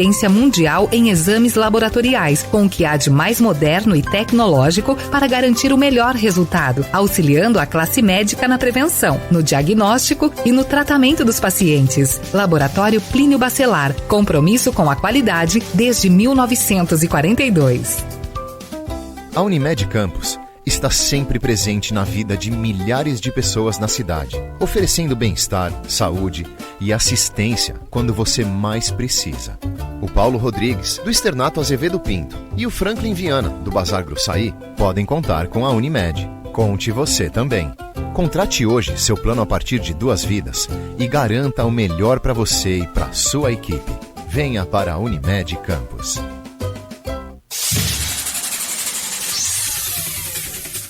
Referência mundial em exames laboratoriais, com o que há de mais moderno e tecnológico para garantir o melhor resultado, auxiliando a classe médica na prevenção, no diagnóstico e no tratamento dos pacientes. Laboratório Plínio Bacelar, compromisso com a qualidade desde 1942. A Unimed Campos está sempre presente na vida de milhares de pessoas na cidade, oferecendo bem-estar, saúde e assistência quando você mais precisa. O Paulo Rodrigues, do Externato Azevedo Pinto, e o Franklin Viana, do Bazar Gruçaí, podem contar com a Unimed. Conte você também. Contrate hoje seu plano a partir de 2 vidas e garanta o melhor para você e para sua equipe. Venha para a Unimed Campos.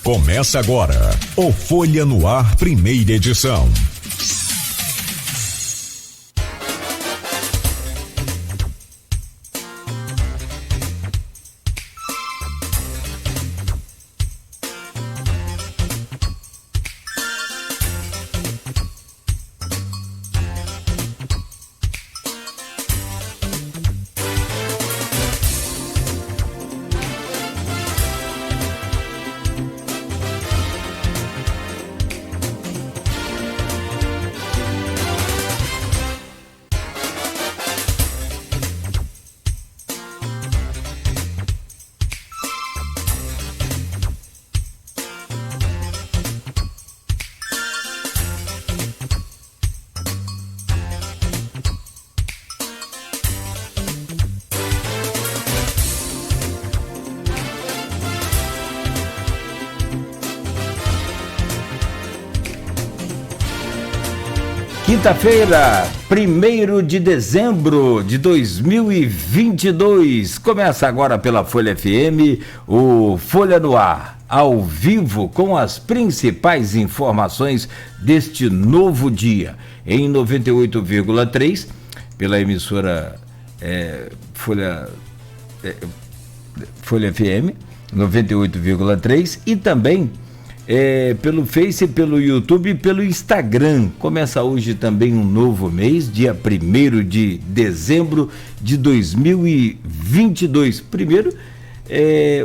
Começa agora o Folha no Ar, primeira edição. Quinta-feira, 1º de dezembro de 2022. Começa agora pela Folha FM, o Folha no Ar, ao vivo, com as principais informações deste novo dia. Em 98,3, pela emissora Folha FM, 98,3, e também pelo Face, pelo YouTube e pelo Instagram. Começa hoje também um novo mês, dia 1º de dezembro de 2022.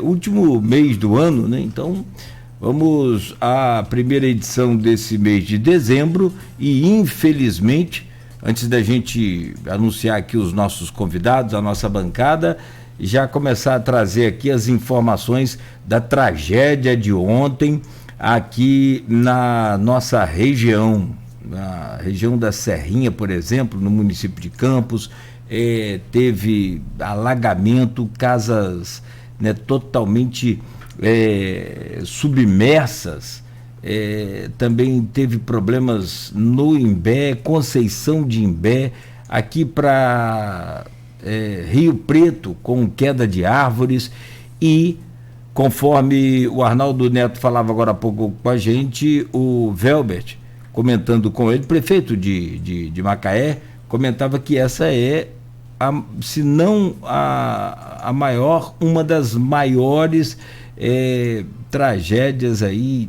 Último mês do ano, né? Então, vamos à primeira edição desse mês de dezembro e, infelizmente, antes da gente anunciar aqui os nossos convidados, a nossa bancada, já começar a trazer aqui as informações da tragédia de ontem, aqui na nossa região, na região da Serrinha, por exemplo, no município de Campos, teve alagamento, casas, né, totalmente submersas, também teve problemas no Imbé, Conceição de Imbé, aqui para Rio Preto, com queda de árvores. E conforme o Arnaldo Neto falava agora há pouco com a gente, o Velbert, comentando com ele, prefeito de Macaé, comentava que essa se não a maior, uma das maiores tragédias aí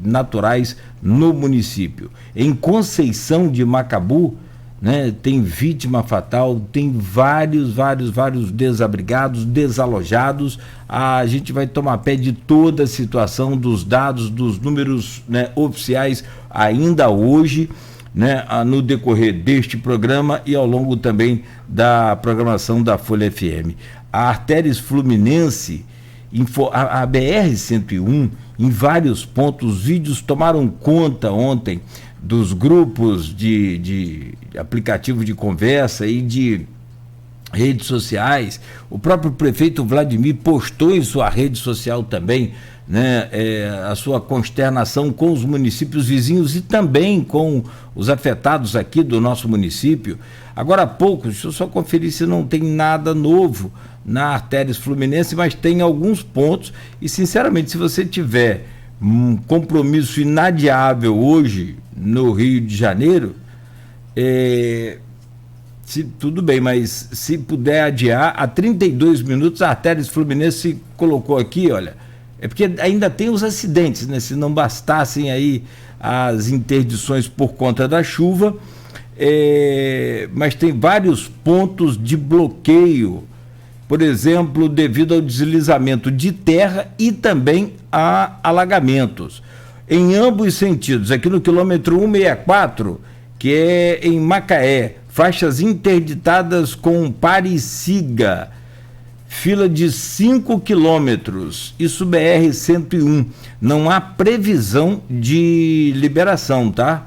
naturais no município. Em Conceição de Macabu, né, tem vítima fatal, tem vários desabrigados, desalojados. A gente vai tomar pé de toda a situação, dos dados, dos números, né, oficiais ainda hoje, né, no decorrer deste programa e ao longo também da programação da Folha FM. A Artéries Fluminense, a BR-101, em vários pontos, os vídeos tomaram conta ontem dos grupos de aplicativo de conversa e de redes sociais. O próprio prefeito Vladimir postou em sua rede social também, né, a sua consternação com os municípios vizinhos e também com os afetados aqui do nosso município. Agora há pouco, deixa eu só conferir se não tem nada novo na Artéries Fluminense, mas tem alguns pontos e, sinceramente, se você tiver um compromisso inadiável hoje no Rio de Janeiro, tudo bem, mas se puder adiar, a 32 minutos a Artéries Fluminense colocou aqui, olha, porque ainda tem os acidentes, né? Se não bastassem aí as interdições por conta da chuva, mas tem vários pontos de bloqueio, por exemplo, devido ao deslizamento de terra e também a alagamentos. Em ambos sentidos, aqui no quilômetro 164, que é em Macaé, faixas interditadas com pare e siga, fila de 5 quilômetros, isso BR-101, não há previsão de liberação, tá?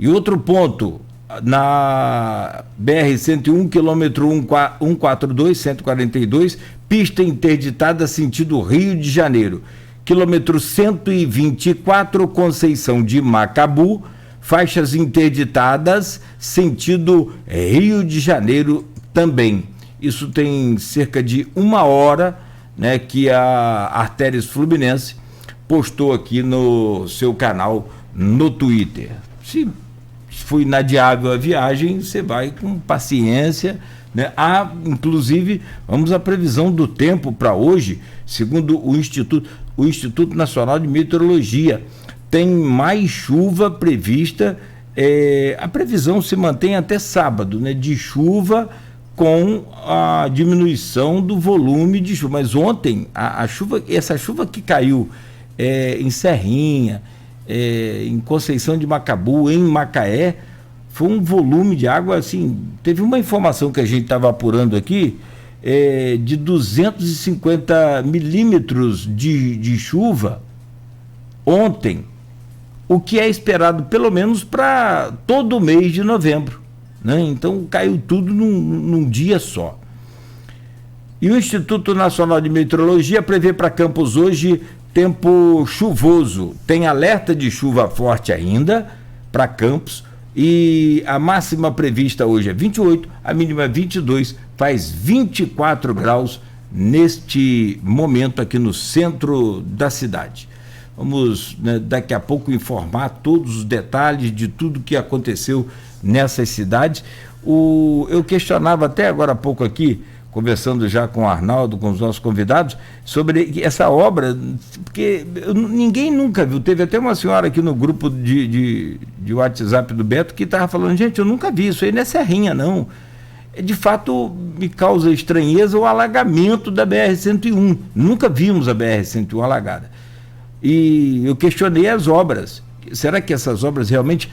E outro ponto, na BR-101, quilômetro 142, 142, pista interditada sentido Rio de Janeiro. Quilômetro 124, Conceição de Macabu, faixas interditadas, sentido Rio de Janeiro também. Isso tem cerca de 1 hora, né, que a Artérias Fluminense postou aqui no seu canal no Twitter. Se for inadiável a viagem, você vai com paciência, né? Inclusive, vamos à previsão do tempo para hoje, segundo o Instituto Nacional de Meteorologia. Tem mais chuva prevista, a previsão se mantém até sábado, né, de chuva com a diminuição do volume de chuva. Mas ontem, essa chuva que caiu em Serrinha, em Conceição de Macabu, em Macaé, foi um volume de água, assim, teve uma informação que a gente estava apurando aqui, de 250 milímetros de chuva ontem, o que é esperado pelo menos para todo o mês de novembro, né? Então caiu tudo num dia só. E o Instituto Nacional de Meteorologia prevê para Campos hoje tempo chuvoso, tem alerta de chuva forte ainda para Campos, e a máxima prevista hoje é 28, a mínima 22, faz 24 graus neste momento aqui no centro da cidade. Vamos, né, daqui a pouco informar todos os detalhes de tudo que aconteceu nessas cidades. Eu questionava até agora há pouco aqui, conversando já com o Arnaldo, com os nossos convidados, sobre essa obra, porque ninguém nunca viu. Teve até uma senhora aqui no grupo de WhatsApp do Beto que estava falando, gente, eu nunca vi isso aí, não é Serrinha, não. De fato, me causa estranheza o alagamento da BR-101. Nunca vimos a BR-101 alagada. E eu questionei as obras. Será que essas obras realmente,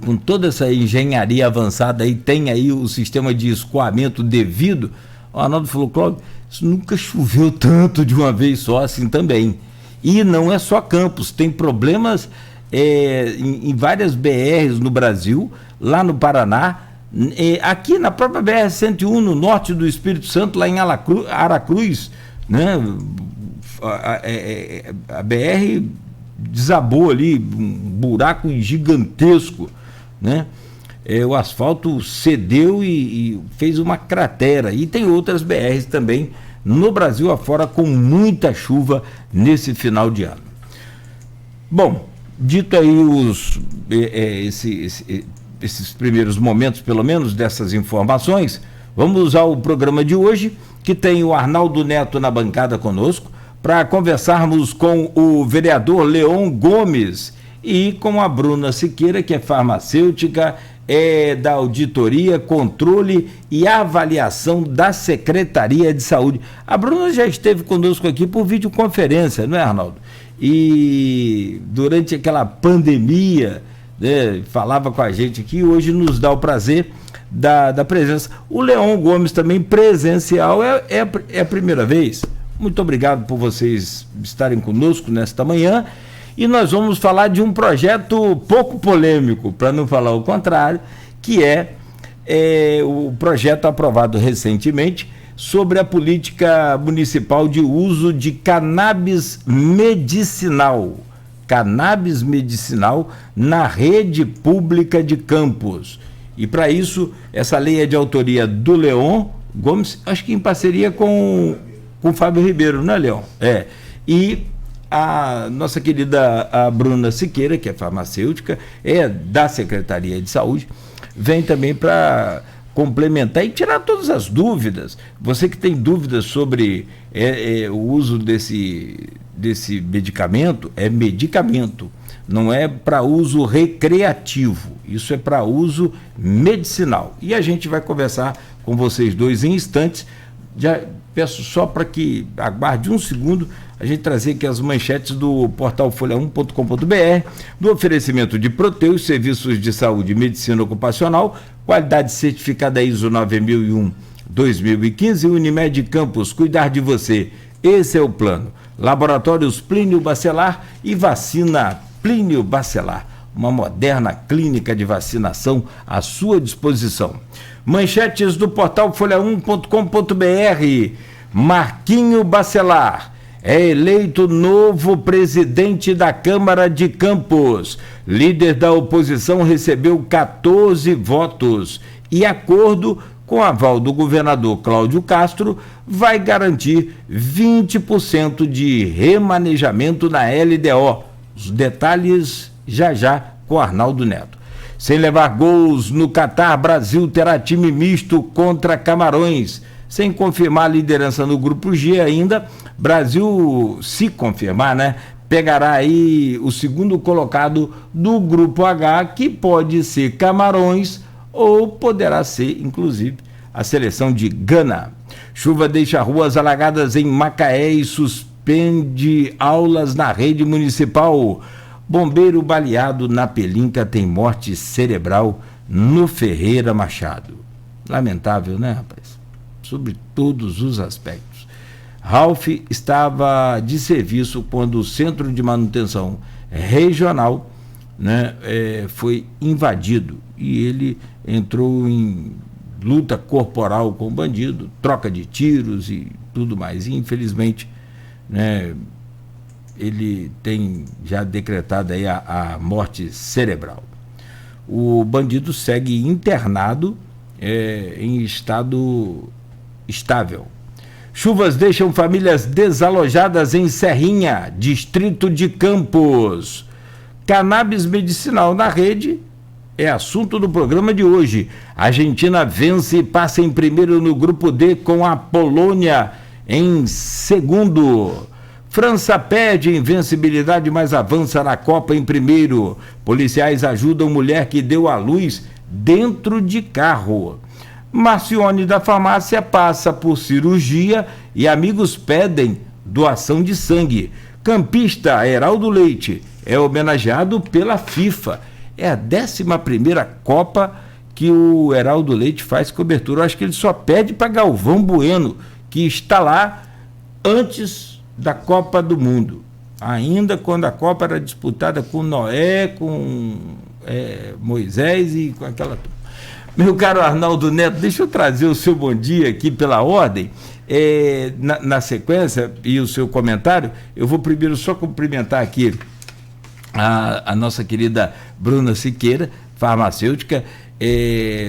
com toda essa engenharia avançada aí, tem aí o sistema de escoamento devido? O Arnaldo falou, Cláudio, isso nunca choveu tanto de uma vez só assim também. E não é só Campos, tem problemas em várias BRs no Brasil, lá no Paraná, aqui na própria BR-101, no norte do Espírito Santo, lá em Aracruz, né? A BR desabou ali, um buraco gigantesco, né? O asfalto cedeu e fez uma cratera. E tem outras BRs também no Brasil afora com muita chuva nesse final de ano. Bom, dito aí esses primeiros momentos, pelo menos, dessas informações, vamos ao programa de hoje, que tem o Arnaldo Neto na bancada conosco, para conversarmos com o vereador Leon Gomes e com a Bruna Siqueira, que é farmacêutica, da Auditoria, Controle e Avaliação da Secretaria de Saúde. A Bruna já esteve conosco aqui por videoconferência, não é, Arnaldo? E durante aquela pandemia, né, falava com a gente aqui, hoje nos dá o prazer da presença. O Leon Gomes também presencial, é a primeira vez. Muito obrigado por vocês estarem conosco nesta manhã, e nós vamos falar de um projeto pouco polêmico, para não falar o contrário, que é o projeto aprovado recentemente sobre a política municipal de uso de cannabis medicinal na rede pública de Campos. E para isso, essa lei é de autoria do Leon Gomes, acho que em parceria com o Fábio Ribeiro, não é, Leon? E a nossa querida Bruna Siqueira, que é farmacêutica, da Secretaria de Saúde, vem também para complementar e tirar todas as dúvidas. Você que tem dúvidas sobre o uso desse medicamento é medicamento, não é para uso recreativo, isso é para uso medicinal. E a gente vai conversar com vocês dois em instantes. Já peço só para que aguarde um segundo, a gente trazer aqui as manchetes do portal folha1.com.br, do oferecimento de Proteus, serviços de saúde e medicina ocupacional, qualidade certificada ISO 9001-2015, Unimed Campus, cuidar de você, esse é o plano. Laboratórios Plínio Bacelar e vacina Plínio Bacelar, uma moderna clínica de vacinação à sua disposição. Manchetes do portal folha1.com.br. Marquinho Bacelar é eleito novo presidente da Câmara de Campos. Líder da oposição recebeu 14 votos e acordo com aval do governador Cláudio Castro vai garantir 20% de remanejamento na LDO. Os detalhes já com Arnaldo Neto. Sem levar gols no Catar, Brasil terá time misto contra Camarões. Sem confirmar a liderança no grupo G ainda, Brasil, se confirmar, né, pegará aí o segundo colocado do grupo H, que pode ser Camarões ou poderá ser, inclusive, a seleção de Gana. Chuva deixa ruas alagadas em Macaé e suspende aulas na rede municipal. Bombeiro baleado na Pelinca tem morte cerebral no Ferreira Machado. Lamentável, né, rapaz? Sobre todos os aspectos. Ralph estava de serviço quando o Centro de Manutenção Regional, né, foi invadido e ele entrou em luta corporal com o bandido, troca de tiros e tudo mais. E, infelizmente, né, ele tem já decretado aí a morte cerebral. O bandido segue internado em estado estável. Chuvas deixam famílias desalojadas em Serrinha, distrito de Campos. Cannabis medicinal na rede é assunto do programa de hoje. A Argentina vence e passa em primeiro no grupo D com a Polônia em segundo. França perde invencibilidade, mas avança na Copa em primeiro. Policiais ajudam mulher que deu à luz dentro de carro. Marcione da farmácia passa por cirurgia e amigos pedem doação de sangue. Campista Heraldo Leite é homenageado pela FIFA. É a 11ª Copa que o Heraldo Leite faz cobertura. Eu acho que ele só pede para Galvão Bueno, que está lá antes da Copa do Mundo, ainda quando a Copa era disputada com Noé, com Moisés e com aquela turma. Meu caro Arnaldo Neto, deixa eu trazer o seu bom dia aqui pela ordem, na sequência, e o seu comentário. Eu vou primeiro só cumprimentar aqui a nossa querida Bruna Siqueira, farmacêutica,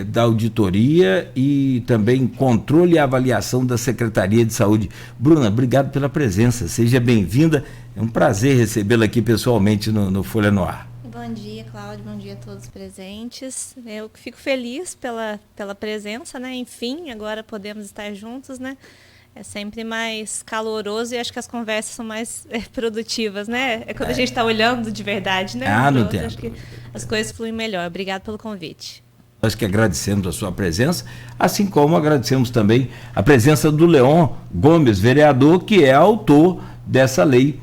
da auditoria e também controle e avaliação da Secretaria de Saúde. Bruna, obrigado pela presença, seja bem-vinda, é um prazer recebê-la aqui pessoalmente no Folha no Ar. Bom dia, Cláudio, bom dia a todos presentes. Eu fico feliz pela presença, né? Enfim, agora podemos estar juntos, né? É sempre mais caloroso e acho que as conversas são mais produtivas, né? É quando a gente está olhando de verdade, né? Não tem. Acho que as coisas fluem melhor. Obrigado pelo convite. Nós que agradecemos a sua presença, assim como agradecemos também a presença do Leon Gomes, vereador, que é autor dessa lei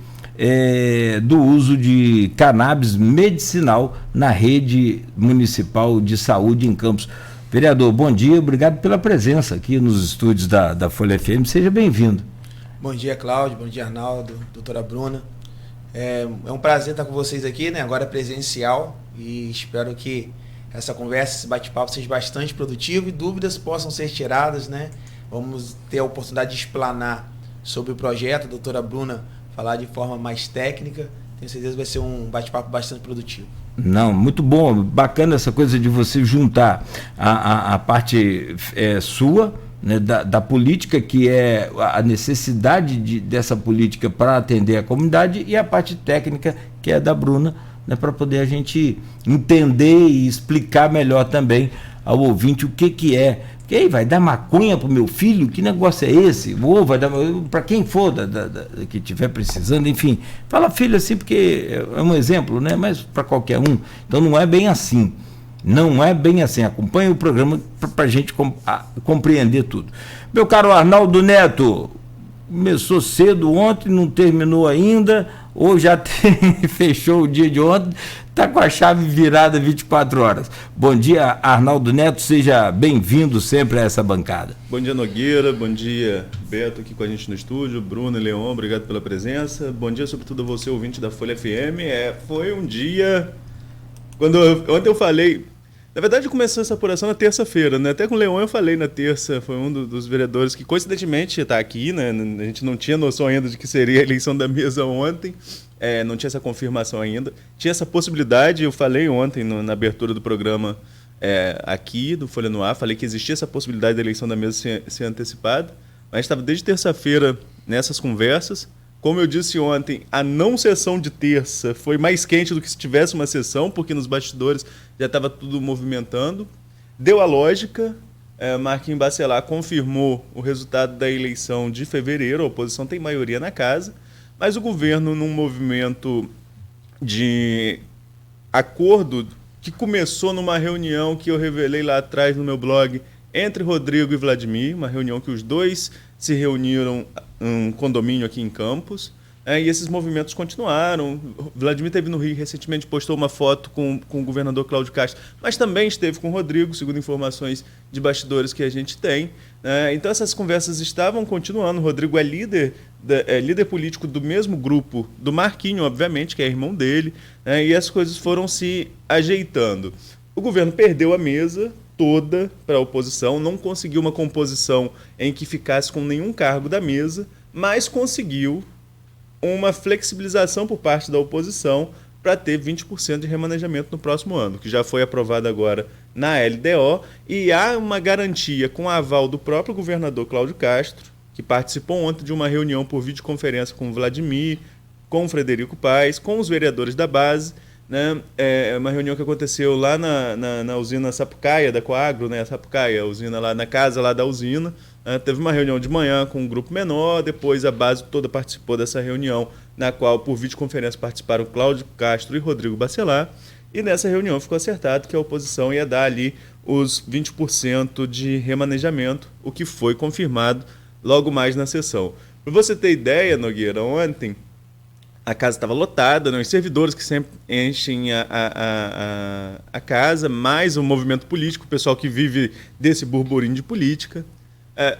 do uso de cannabis medicinal na rede municipal de saúde em Campos. Vereador, bom dia, obrigado pela presença aqui nos estúdios da Folha FM, seja bem-vindo. Bom dia, Cláudio, bom dia, Arnaldo, doutora Bruna. É um prazer estar com vocês aqui, né? Agora presencial, e espero que essa conversa, esse bate-papo seja bastante produtivo e dúvidas possam ser tiradas, né? Vamos ter a oportunidade de explanar sobre o projeto, a doutora Bruna falar de forma mais técnica. Tenho certeza que vai ser um bate-papo bastante produtivo. Não, muito bom, bacana essa coisa de você juntar a parte sua, né, da política, que é a necessidade dessa política para atender a comunidade, e a parte técnica, que é da Bruna, né, para poder a gente entender e explicar melhor também ao ouvinte o que é. Porque Que aí vai dar maconha pro meu filho? Que negócio é esse? Ou vai dar para quem for que estiver precisando, enfim. Fala filho assim porque é um exemplo, né? Mas para qualquer um. Então não é bem assim. Não é bem assim. Acompanhe o programa para a gente compreender tudo. Meu caro Arnaldo Neto, começou cedo ontem, não terminou ainda, ou já fechou o dia de ontem, está com a chave virada 24 horas. Bom dia, Arnaldo Neto, seja bem-vindo sempre a essa bancada. Bom dia, Nogueira, bom dia, Beto, aqui com a gente no estúdio, Bruno e Leon, obrigado pela presença. Bom dia, sobretudo, a você, ouvinte da Folha FM. Foi um dia... Ontem eu falei... Na verdade, começou essa apuração na terça-feira, né? Até com o Leon eu falei na terça, foi um dos vereadores que, coincidentemente, está aqui, né? A gente não tinha noção ainda de que seria a eleição da mesa ontem, não tinha essa confirmação ainda. Tinha essa possibilidade, eu falei ontem na abertura do programa aqui, do Folha no Ar, falei que existia essa possibilidade da eleição da mesa ser antecipada, mas estava desde terça-feira nessas conversas. Como eu disse ontem, a não sessão de terça foi mais quente do que se tivesse uma sessão, porque nos bastidores já estava tudo movimentando. Deu a lógica, Marquinhos Bacelar confirmou o resultado da eleição de fevereiro, a oposição tem maioria na casa, mas o governo, num movimento de acordo que começou numa reunião que eu revelei lá atrás no meu blog entre Rodrigo e Vladimir, uma reunião que os dois se reuniram um condomínio aqui em Campos, e esses movimentos continuaram. Vladimir esteve no Rio recentemente, postou uma foto com o governador Cláudio Castro, mas também esteve com o Rodrigo, segundo informações de bastidores que a gente tem. Então essas conversas estavam continuando. O Rodrigo é líder político do mesmo grupo do Marquinhos, obviamente, que é irmão dele, e as coisas foram se ajeitando. O governo perdeu a mesa toda para a oposição, não conseguiu uma composição em que ficasse com nenhum cargo da mesa, mas conseguiu uma flexibilização por parte da oposição para ter 20% de remanejamento no próximo ano, que já foi aprovado agora na LDO, e há uma garantia com a aval do próprio governador Cláudio Castro, que participou ontem de uma reunião por videoconferência com o Vladimir, com o Frederico Paes, com os vereadores da base, né? Uma reunião que aconteceu lá na usina Sapucaia, da Coagro, né? A Sapucaia, a usina lá na casa lá da usina. Teve uma reunião de manhã com um grupo menor, depois a base toda participou dessa reunião, na qual por videoconferência participaram Cláudio Castro e Rodrigo Bacelar, e nessa reunião ficou acertado que a oposição ia dar ali os 20% de remanejamento, o que foi confirmado logo mais na sessão. Para você ter ideia, Nogueira, ontem a casa estava lotada, né? Os servidores que sempre enchem a casa, mais o movimento político, o pessoal que vive desse burburinho de política.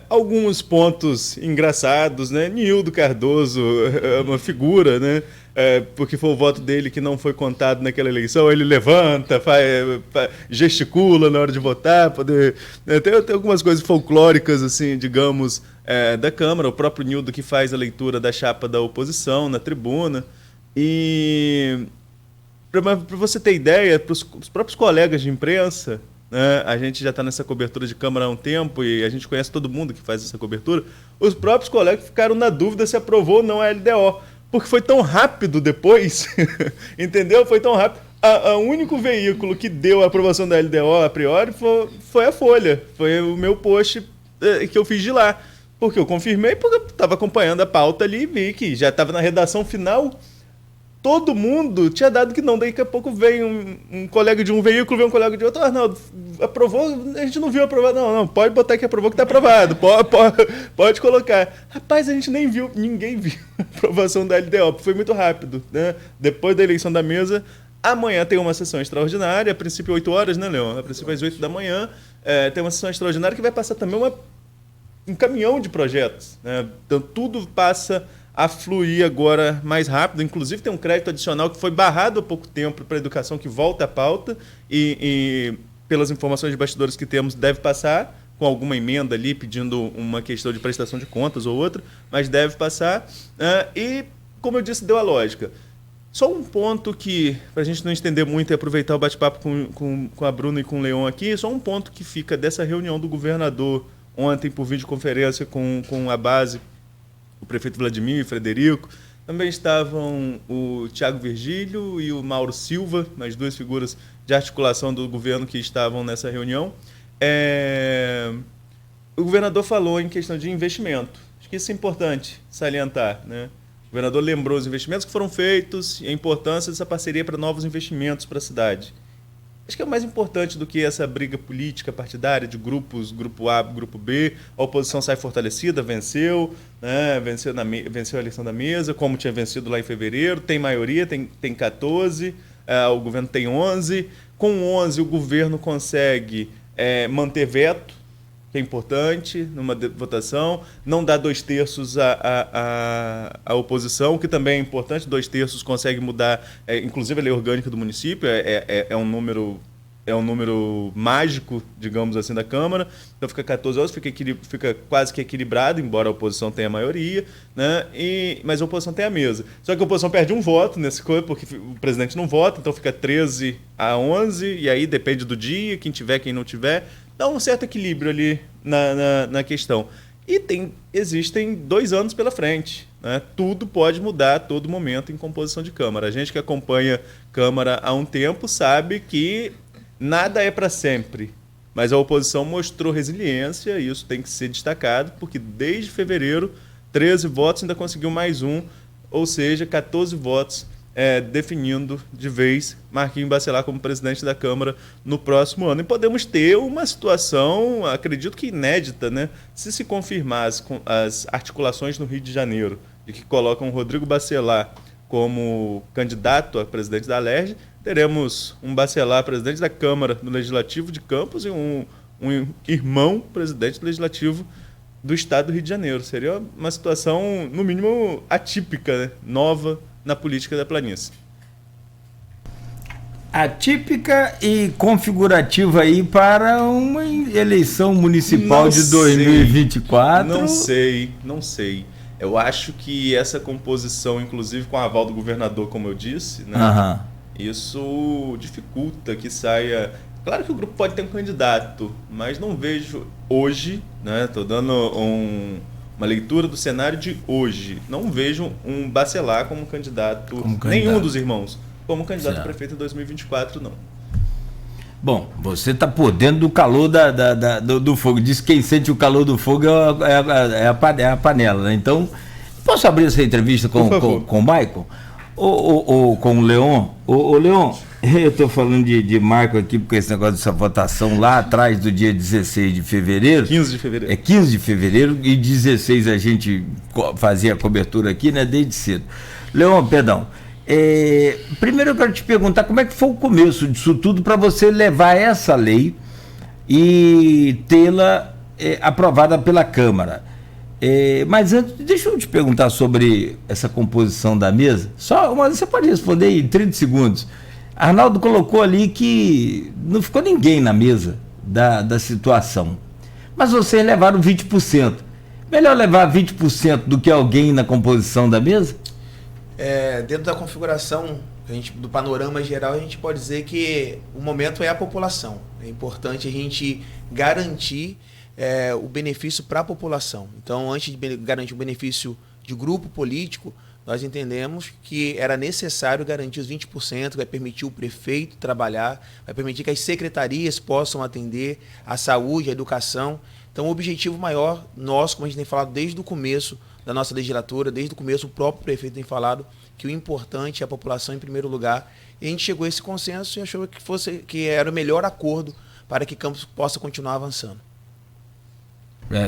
Alguns pontos engraçados, né? Nildo Cardoso é uma figura, né? Porque foi o voto dele que não foi contado naquela eleição, ele levanta, gesticula na hora de votar, tem algumas coisas folclóricas, assim, digamos, da Câmara, o próprio Nildo que faz a leitura da chapa da oposição na tribuna. E para você ter ideia, para os próprios colegas de imprensa, né, a gente já está nessa cobertura de Câmara há um tempo e a gente conhece todo mundo que faz essa cobertura, os próprios colegas ficaram na dúvida se aprovou ou não a LDO, porque foi tão rápido depois, entendeu? Foi tão rápido. O único veículo que deu a aprovação da LDO a priori foi a Folha, foi o meu post que eu fiz de lá. Porque eu confirmei, porque eu estava acompanhando a pauta ali e vi que já estava na redação final. Todo mundo tinha dado que não. Daí, daqui a pouco veio um colega de um veículo, veio um colega de outro. Arnaldo, aprovou? A gente não viu aprovado. Não, pode botar que aprovou que está aprovado. Pode colocar. Rapaz, a gente nem viu, ninguém viu a aprovação da LDO. Foi muito rápido, né? Depois da eleição da mesa, amanhã tem uma sessão extraordinária. A princípio 8 horas, né, Leon? A princípio às 8 da manhã. Tem uma sessão extraordinária que vai passar também um caminhão de projetos, né? Então tudo passa a fluir agora mais rápido. Inclusive tem um crédito adicional que foi barrado há pouco tempo para a educação, que volta à pauta e pelas informações de bastidores que temos, deve passar com alguma emenda ali, pedindo uma questão de prestação de contas ou outra, mas deve passar. E, como eu disse, deu a lógica. Só um ponto que, para a gente não estender muito e aproveitar o bate-papo com a Bruna e com o Leon aqui, só um ponto que fica dessa reunião do governador ontem por videoconferência com a base, o prefeito Vladimir e Frederico. Também estavam o Thiago Virgílio e o Mauro Silva, as duas figuras de articulação do governo que estavam nessa reunião. o governador falou em questão de investimento. Acho que isso é importante salientar, né? O governador lembrou os investimentos que foram feitos e a importância dessa parceria para novos investimentos para a cidade. Acho que é mais importante do que essa briga política partidária de grupos, grupo A, grupo B. A oposição sai fortalecida, venceu, né? Venceu a eleição da mesa, como tinha vencido lá em fevereiro, tem maioria, tem 14, o governo tem 11. Com 11, o governo consegue manter veto, que é importante numa votação, não dá 2/3 à oposição, que também é importante, 2/3 consegue mudar, inclusive a lei orgânica do município, é um número mágico, digamos assim, da Câmara, então fica 14 horas, fica quase que equilibrado, embora a oposição tenha a maioria, né? Mas a oposição tem a mesa. Só que a oposição perde um voto nesse coisa, porque o presidente não vota, então fica 13-11, e aí depende do dia, quem tiver, quem não tiver, dá um certo equilíbrio ali na questão. E existem 2 anos pela frente, né? Tudo pode mudar a todo momento em composição de Câmara. A gente que acompanha Câmara há um tempo sabe que nada é para sempre, mas a oposição mostrou resiliência e isso tem que ser destacado, porque desde fevereiro, 13 votos ainda conseguiu mais um, ou seja, 14 votos definindo de vez Marquinhos Bacelar como presidente da Câmara no próximo ano. E podemos ter uma situação, acredito que inédita, né? Se confirmar as articulações no Rio de Janeiro, de que colocam o Rodrigo Bacelar como candidato a presidente da Alerj, teremos um Bacelar presidente da Câmara do Legislativo de Campos e um irmão presidente do Legislativo do Estado do Rio de Janeiro. Seria uma situação, no mínimo, atípica, né? Nova na política da planície. Atípica e configurativa aí para uma eleição municipal de 2024. Não sei. Eu acho que essa composição, inclusive com o aval do governador, como eu disse, né? Isso dificulta que saia. Claro que o grupo pode ter um candidato, mas não vejo hoje, né? Estou dando uma leitura do cenário de hoje. Não vejo um Bacelar como candidato, nenhum dos irmãos, como candidato a prefeito em 2024, não. Bom, você está por dentro do calor do fogo. Diz que quem sente o calor do fogo é a panela, né? Então, posso abrir essa entrevista com o Maicon? Ou com o Leon? Ô Leon, eu estou falando de Marco aqui, porque esse negócio dessa votação lá atrás do dia 16 de fevereiro. 15 de fevereiro. 15 de fevereiro e 16 a gente fazia a cobertura aqui, né, desde cedo. Leon, perdão. Primeiro eu quero te perguntar como é que foi o começo disso tudo para você levar essa lei e tê-la aprovada pela Câmara. Mas antes, deixa eu te perguntar sobre essa composição da mesa. Mas você pode responder em 30 segundos. Arnaldo colocou ali que não ficou ninguém na mesa da situação. Mas vocês levaram 20%. Melhor levar 20% do que alguém na composição da mesa? Dentro da configuração, do panorama geral, a gente pode dizer que o momento é a população. É importante a gente garantir o benefício para a população. Então, antes de garantir o benefício de grupo político, nós entendemos que era necessário garantir os 20%, que vai permitir o prefeito trabalhar, vai permitir que as secretarias possam atender a saúde, a educação. Então, o objetivo maior nosso, como a gente tem falado desde o começo da nossa legislatura, desde o começo o próprio prefeito tem falado que o importante é a população em primeiro lugar. E a gente chegou a esse consenso e achou que era o melhor acordo para que Campos possa continuar avançando.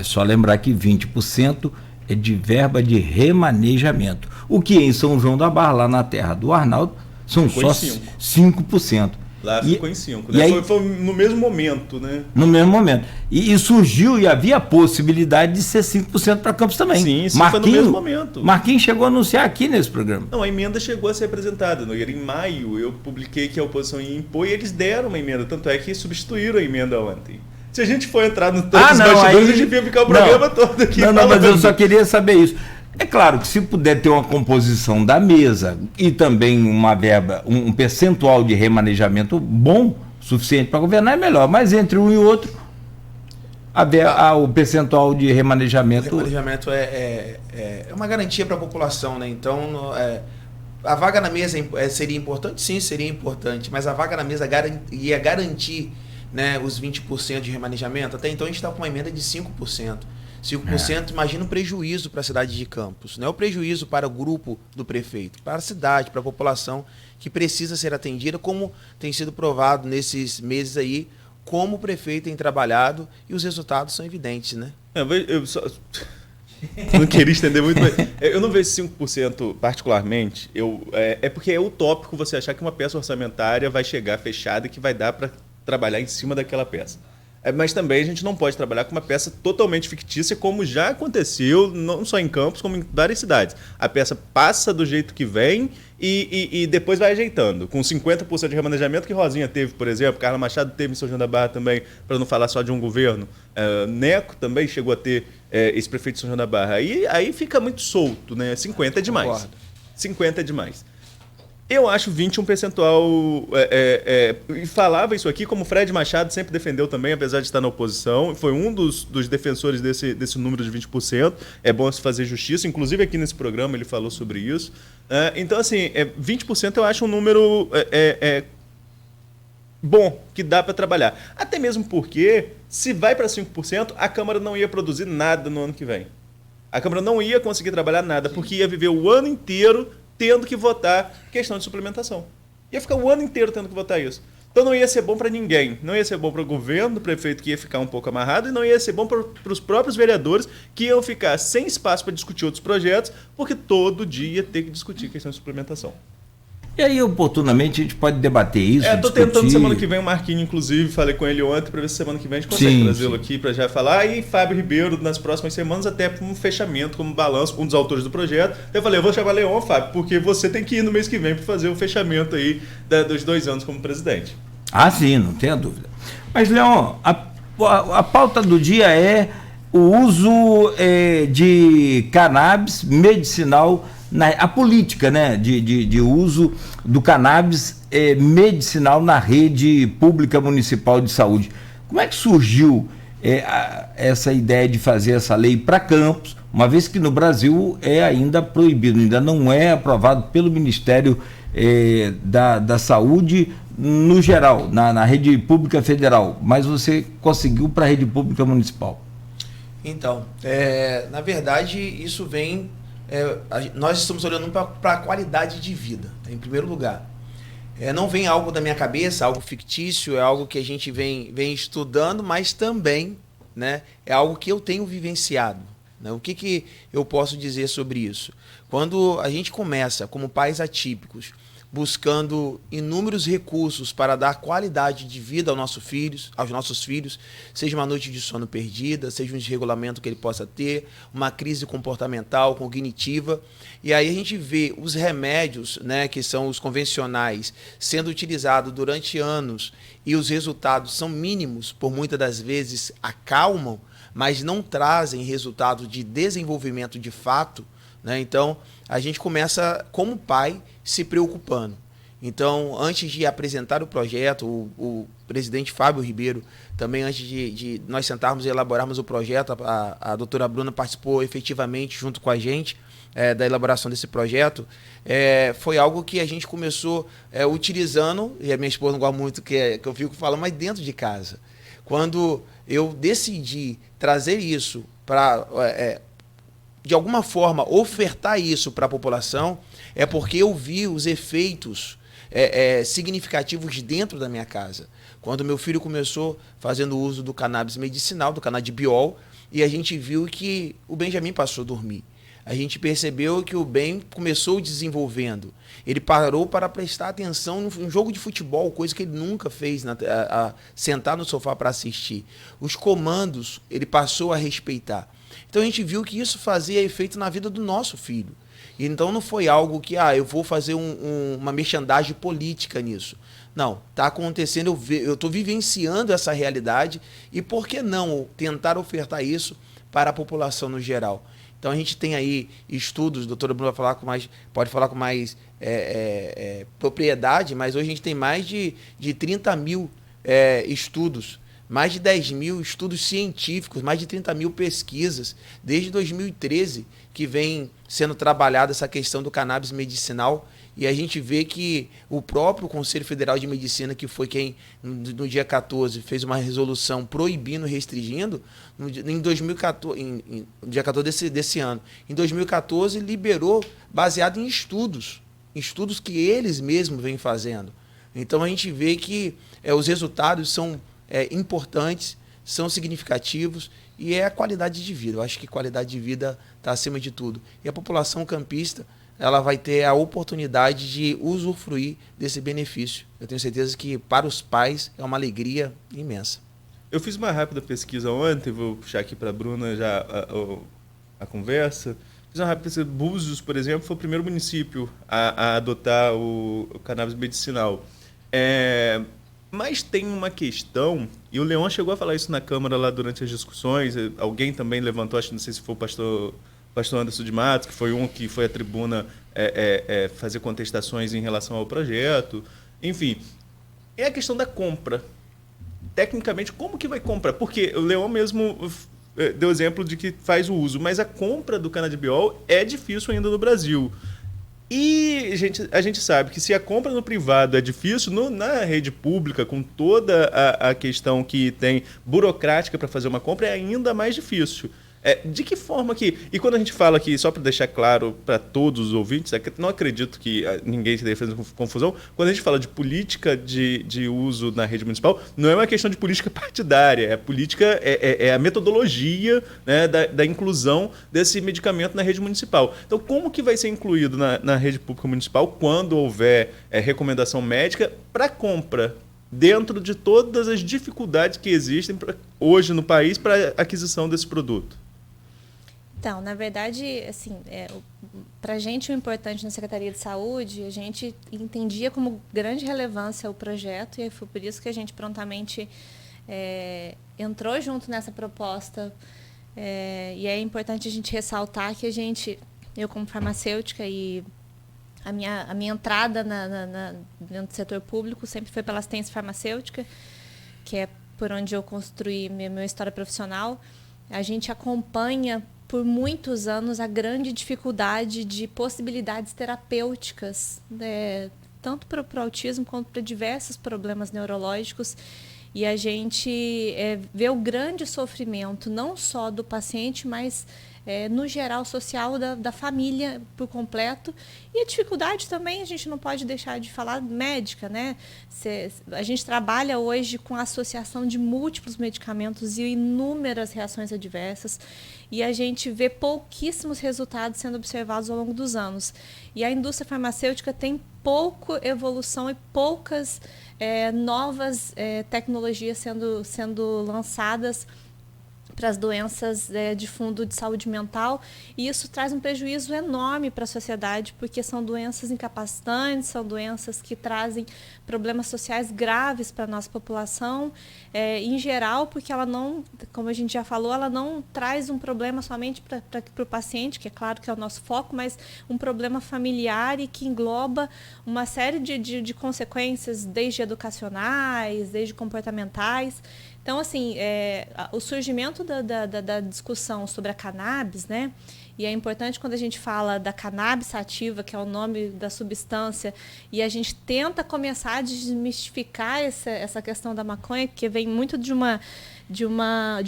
Só lembrar que 20% é de verba de remanejamento. O que em São João da Barra, lá na terra do Arnaldo, são só 5%. Lá ficou em 5%. Né? Aí, foi no mesmo momento, né? No mesmo momento. E surgiu e havia a possibilidade de ser 5% para Campos também. Sim, isso foi no mesmo momento. Marquinhos chegou a anunciar aqui nesse programa. Não, a emenda chegou a ser apresentada. Em maio eu publiquei que a oposição ia impor e eles deram uma emenda. Tanto é que substituíram a emenda ontem. Se a gente for entrar no todos os bastidores, a gente ia ficar o programa todo aqui. Não, mas eu só queria saber isso. É claro que se puder ter uma composição da mesa e também uma verba, um percentual de remanejamento bom, suficiente para governar, é melhor. Mas entre um e outro, o percentual de remanejamento... O remanejamento é uma garantia para a população, né? Então, a vaga na mesa seria importante? Sim, seria importante. Mas a vaga na mesa ia garantir né, os 20% de remanejamento. Até então a gente está com uma emenda de 5%. 5%, imagina o prejuízo para a cidade de Campos. Não é o prejuízo para o grupo do prefeito, para a cidade, para a população que precisa ser atendida, como tem sido provado nesses meses aí, como o prefeito tem trabalhado e os resultados são evidentes, né? Eu só... não queria estender muito, mas eu não vejo 5% particularmente. É porque é utópico você achar que uma peça orçamentária vai chegar fechada e que vai dar para trabalhar em cima daquela peça. Mas também a gente não pode trabalhar com uma peça totalmente fictícia, como já aconteceu, não só em Campos, como em várias cidades. A peça passa do jeito que vem e depois vai ajeitando. Com 50% de remanejamento que Rosinha teve, por exemplo, Carla Machado teve em São João da Barra também, para não falar só de um governo. Neco também chegou a ter ex-prefeito de São João da Barra. Aí fica muito solto, né? 50 é demais. Concordo. 50 é demais. Eu acho 20 um percentual... e falava isso aqui, como o Fred Machado sempre defendeu também, apesar de estar na oposição. Foi um dos defensores desse número de 20%. É bom se fazer justiça. Inclusive, aqui nesse programa ele falou sobre isso. Então, assim, 20% eu acho um número bom, que dá para trabalhar. Até mesmo porque, se vai para 5%, a Câmara não ia produzir nada no ano que vem. A Câmara não ia conseguir trabalhar nada, porque ia viver o ano inteiro tendo que votar questão de suplementação. Ia ficar o ano inteiro tendo que votar isso. Então não ia ser bom para ninguém. Não ia ser bom para o governo, o prefeito que ia ficar um pouco amarrado, e não ia ser bom para os próprios vereadores que iam ficar sem espaço para discutir outros projetos, porque todo dia ter que discutir questão de suplementação. E aí, oportunamente, a gente pode debater isso. Estou tentando semana que vem o Marquinhos, inclusive, falei com ele ontem para ver se semana que vem a gente consegue trazê-lo aqui para já falar. E Fábio Ribeiro, nas próximas semanas, até para um fechamento, como balanço, um dos autores do projeto. Eu falei, eu vou chamar Leon, Fábio, porque você tem que ir no mês que vem para fazer o fechamento aí dos 2 anos como presidente. Ah, sim, não tenha dúvida. Mas, Leon, a pauta do dia é o uso de cannabis medicinal, a política, né, de uso do cannabis medicinal na rede pública municipal de saúde. Como é que surgiu essa ideia de fazer essa lei para Campos, uma vez que no Brasil é ainda proibido, ainda não é aprovado pelo Ministério da Saúde no geral, na rede pública federal, mas você conseguiu para a rede pública municipal? Então, na verdade, isso vem... nós estamos olhando para a qualidade de vida, em primeiro lugar. Não vem algo da minha cabeça, algo fictício, é algo que a gente vem estudando, mas também, né, é algo que eu tenho vivenciado. Né? O que eu posso dizer sobre isso? Quando a gente começa, como pais atípicos, buscando inúmeros recursos para dar qualidade de vida aos nossos filhos, seja uma noite de sono perdida, seja um desregulamento que ele possa ter, uma crise comportamental, cognitiva, e aí a gente vê os remédios, né, que são os convencionais, sendo utilizados durante anos e os resultados são mínimos, por muitas das vezes acalmam, mas não trazem resultado de desenvolvimento de fato, né? Então, a gente começa, como pai, se preocupando. Então, antes de apresentar o projeto, o presidente Fábio Ribeiro, também antes de nós sentarmos e elaborarmos o projeto, a doutora Bruna participou efetivamente junto com a gente da elaboração desse projeto. Foi algo que a gente começou utilizando, e a minha esposa não gosta muito que eu fico falando, mas dentro de casa. Quando eu decidi trazer isso para... de alguma forma, ofertar isso para a população, é porque eu vi os efeitos significativos dentro da minha casa. Quando meu filho começou fazendo uso do cannabis medicinal, do canabidiol, e a gente viu que o Benjamin passou a dormir. A gente percebeu que o Ben começou desenvolvendo. Ele parou para prestar atenção num jogo de futebol, coisa que ele nunca fez, sentar no sofá para assistir. Os comandos, ele passou a respeitar. Então a gente viu que isso fazia efeito na vida do nosso filho. Então não foi algo que eu vou fazer uma merchandising política nisso. Não, está acontecendo, eu estou vivenciando essa realidade e por que não tentar ofertar isso para a população no geral? Então a gente tem aí estudos, a doutora Bruna pode falar com mais propriedade, mas hoje a gente tem mais de 30 mil estudos, mais de 10 mil estudos científicos, mais de 30 mil pesquisas, desde 2013, que vem sendo trabalhada essa questão do cannabis medicinal, E a gente vê que o próprio Conselho Federal de Medicina, que foi quem, no dia 14, fez uma resolução proibindo, restringindo, em 2014, no dia 14 desse ano, em 2014 liberou baseado em estudos que eles mesmos vêm fazendo. Então a gente vê que os resultados são importantes, são significativos, e é a qualidade de vida. Eu acho que qualidade de vida está acima de tudo. E a população campista, ela vai ter a oportunidade de usufruir desse benefício. Eu tenho certeza que para os pais é uma alegria imensa. Eu fiz uma rápida pesquisa ontem, vou puxar aqui para a Bruna já a conversa. Fiz uma rápida pesquisa. Búzios, por exemplo, foi o primeiro município a adotar o cannabis medicinal. Mas tem uma questão, e o Leon chegou a falar isso na Câmara lá durante as discussões, alguém também levantou, acho que não sei se foi o pastor Anderson de Matos, que foi um que foi à tribuna fazer contestações em relação ao projeto. Enfim, é a questão da compra. Tecnicamente, como que vai comprar? Porque o Leon mesmo deu exemplo de que faz o uso, mas a compra do canabidiol é difícil ainda no Brasil. E a gente sabe que se a compra no privado é difícil, na rede pública, com toda a questão que tem burocrática para fazer uma compra, é ainda mais difícil. De que forma que... E quando a gente fala aqui, só para deixar claro para todos os ouvintes, não acredito que ninguém esteja fazendo confusão, quando a gente fala de política de uso na rede municipal, não é uma questão de política partidária, é a metodologia, né, da inclusão desse medicamento na rede municipal. Então, como que vai ser incluído na rede pública municipal quando houver recomendação médica para compra, dentro de todas as dificuldades que existem hoje no país para a aquisição desse produto? Então, na verdade, assim, para a gente o importante na Secretaria de Saúde, a gente entendia como grande relevância o projeto, e foi por isso que a gente prontamente entrou junto nessa proposta. E é importante a gente ressaltar que eu como farmacêutica, e a minha entrada dentro do setor público sempre foi pela assistência farmacêutica, que é por onde eu construí minha história profissional. A gente acompanha por muitos anos a grande dificuldade de possibilidades terapêuticas, tanto para o autismo quanto para diversos problemas neurológicos. E a gente vê o grande sofrimento, não só do paciente, mas no geral social da família por completo. E a dificuldade também, a gente não pode deixar de falar médica, né? A gente trabalha hoje com a associação de múltiplos medicamentos e inúmeras reações adversas, e a gente vê pouquíssimos resultados sendo observados ao longo dos anos. E a indústria farmacêutica tem pouca evolução e poucas novas tecnologias sendo lançadas para as doenças de fundo de saúde mental, e isso traz um prejuízo enorme para a sociedade, porque são doenças incapacitantes, são doenças que trazem problemas sociais graves para a nossa população, em geral, porque ela não, como a gente já falou, ela não traz um problema somente para o paciente, que é claro que é o nosso foco, mas um problema familiar e que engloba uma série de consequências, desde educacionais, desde comportamentais. Então, assim, o surgimento da discussão sobre a cannabis, né? E é importante quando a gente fala da cannabis sativa, que é o nome da substância, e a gente tenta começar a desmistificar essa questão da maconha, que vem muito de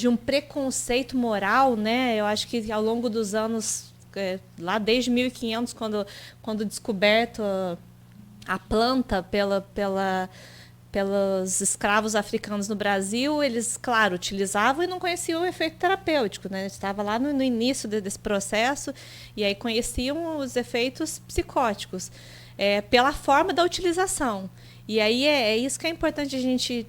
um preconceito moral, né? Eu acho que ao longo dos anos, lá desde 1500, quando descoberto a planta pelos escravos africanos no Brasil, eles, claro, utilizavam e não conheciam o efeito terapêutico, né? Estava lá no início desse processo, e aí conheciam os efeitos psicóticos, pela forma da utilização. E aí é isso que é importante a gente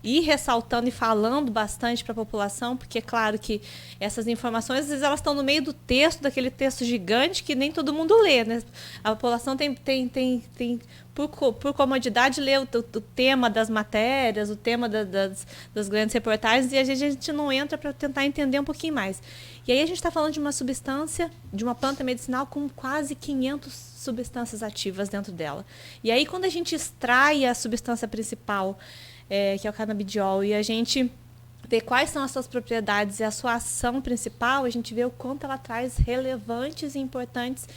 ir ressaltando e falando bastante para a população, porque é claro que essas informações, às vezes, elas estão no meio do texto, daquele texto gigante que nem todo mundo lê, né? A população tem por comodidade, lê o tema das matérias, o tema das grandes reportagens, e a gente não entra para tentar entender um pouquinho mais. E aí a gente está falando de uma substância, de uma planta medicinal com quase 500 substâncias ativas dentro dela. E aí, quando a gente extrai a substância principal, que é o canabidiol, e a gente ver quais são as suas propriedades e a sua ação principal, a gente vê o quanto ela traz relevantes e importantes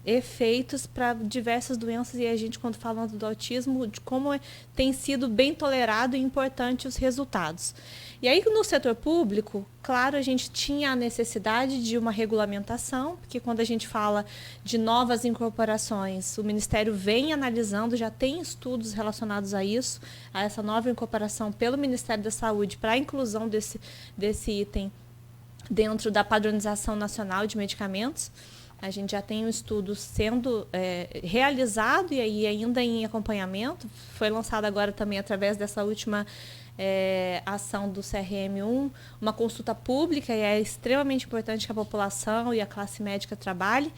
efeitos para diversas doenças, e a gente, quando falando do autismo, de como tem sido bem tolerado e importante os resultados. E aí, no setor público, claro, a gente tinha a necessidade de uma regulamentação, porque quando a gente fala de novas incorporações, o Ministério vem analisando, já tem estudos relacionados a isso, a essa nova incorporação pelo Ministério da Saúde para a inclusão desse item dentro da padronização nacional de medicamentos. A gente já tem um estudo sendo realizado e aí ainda em acompanhamento. Foi lançado agora também através dessa última ação do CRM1, uma consulta pública, e é extremamente importante que a população e a classe médica trabalhem.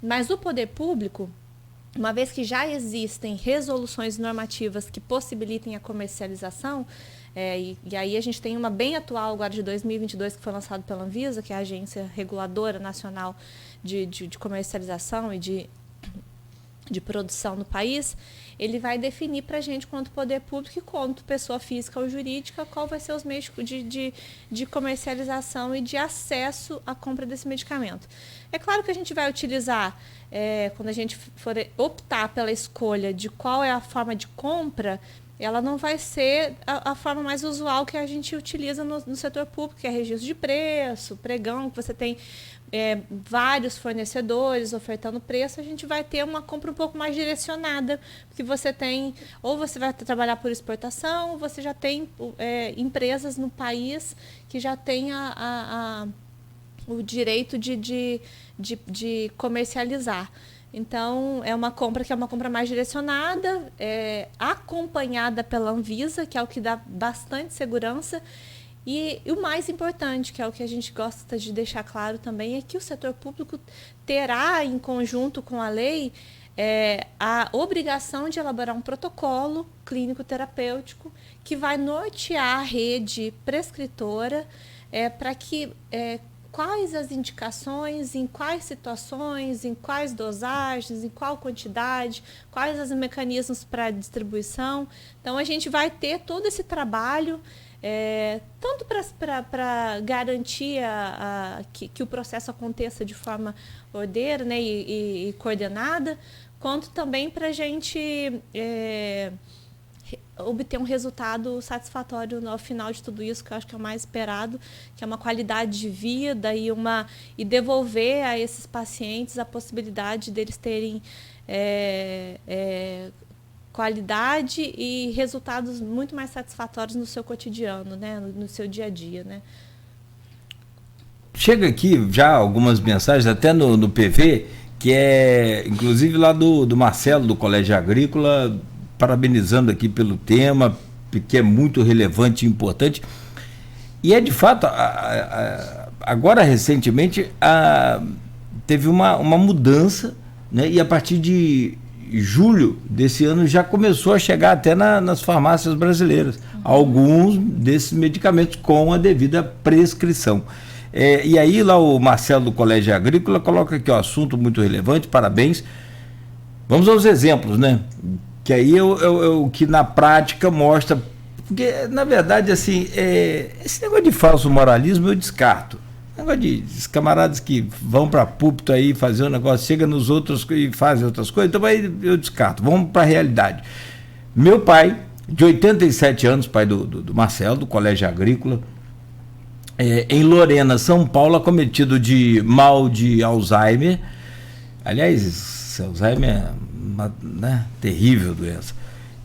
Mas o poder público, uma vez que já existem resoluções normativas que possibilitem a comercialização, e aí a gente tem uma bem atual agora de 2022 que foi lançado pela Anvisa, que é a Agência Reguladora Nacional de Comercialização e de Produção no país. Ele vai definir para a gente, quanto poder público e quanto pessoa física ou jurídica, qual vai ser os meios de comercialização e de acesso à compra desse medicamento. É claro que a gente vai utilizar, quando a gente for optar pela escolha de qual é a forma de compra, ela não vai ser a forma mais usual que a gente utiliza no setor público, que é registro de preço, pregão, que você tem vários fornecedores ofertando preço. A gente vai ter uma compra um pouco mais direcionada, porque você tem, ou você vai trabalhar por exportação, ou você já tem empresas no país que já têm o direito de comercializar. Então, é uma compra que é uma compra mais direcionada, acompanhada pela Anvisa, que é o que dá bastante segurança. E o mais importante, que é o que a gente gosta de deixar claro também, é que o setor público terá, em conjunto com a lei, a obrigação de elaborar um protocolo clínico-terapêutico que vai nortear a rede prescritora para que quais as indicações, em quais situações, em quais dosagens, em qual quantidade, quais os mecanismos para distribuição. Então, a gente vai ter todo esse trabalho, tanto para garantir que o processo aconteça de forma ordeira, né, e coordenada, quanto também para a gente obter um resultado satisfatório ao final de tudo isso, que eu acho que é o mais esperado, que é uma qualidade de vida e devolver a esses pacientes a possibilidade deles terem qualidade e resultados muito mais satisfatórios no seu cotidiano, né, no seu dia a dia, né. Chega aqui já algumas mensagens, até no PV, que é inclusive lá do Marcelo, do Colégio Agrícola, parabenizando aqui pelo tema, que é muito relevante e importante. E de fato, agora recentemente teve uma mudança, né? E a partir de julho desse ano já começou a chegar até nas farmácias brasileiras, alguns desses medicamentos com a devida prescrição. E aí lá o Marcelo do Colégio Agrícola coloca aqui, assunto muito relevante, parabéns. Vamos aos exemplos, né? Que aí é o que na prática mostra, porque na verdade assim, esse negócio de falso moralismo eu descarto. Negócio de camaradas que vão para púlpito aí fazer um negócio, chega nos outros e fazem outras coisas, então aí eu descarto. Vamos para a realidade. Meu pai, de 87 anos, pai do Marcelo, do Colégio Agrícola, em Lorena, São Paulo, acometido de mal de Alzheimer. Aliás, Alzheimer é uma terrível doença.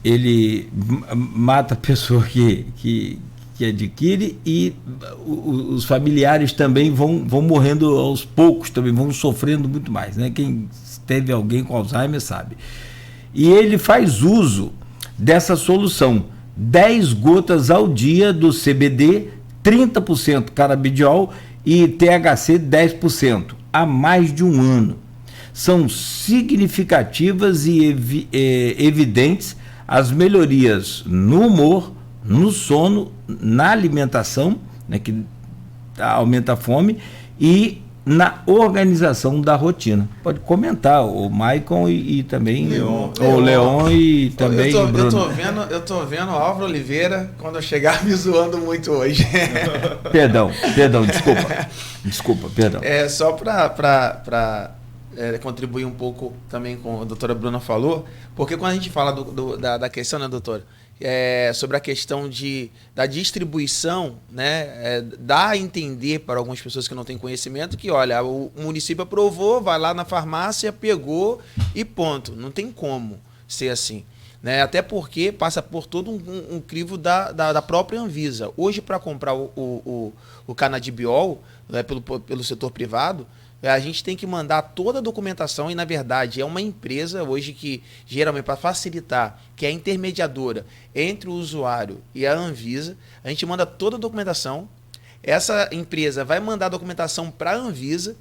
Ele mata a pessoa que adquire, e os familiares também vão morrendo aos poucos, também vão sofrendo muito mais, né? Quem teve alguém com Alzheimer sabe. E ele faz uso dessa solução, 10 gotas ao dia do CBD, 30% canabidiol e THC 10%, há mais de um ano. São significativas e evidentes as melhorias no humor, no sono, na alimentação, né, que aumenta a fome, e na organização da rotina. Pode comentar, o Maicon e também o Leon e também o Bruno. Eu tô vendo o Álvaro Oliveira, quando eu chegar, me zoando muito hoje. Perdão, desculpa, perdão. Só para contribuir um pouco também com a doutora Bruna falou, porque quando a gente fala da questão, né, doutora, sobre a questão da distribuição, né, dá a entender para algumas pessoas que não têm conhecimento que, olha, o município aprovou, vai lá na farmácia, pegou e ponto. Não tem como ser assim. Né? Até porque passa por todo um crivo da própria Anvisa. Hoje, para comprar o canabidiol, né, pelo setor privado, a gente tem que mandar toda a documentação e, na verdade, é uma empresa hoje que, geralmente, para facilitar, que é a intermediadora entre o usuário e a Anvisa, a gente manda toda a documentação, essa empresa vai mandar a documentação para a Anvisa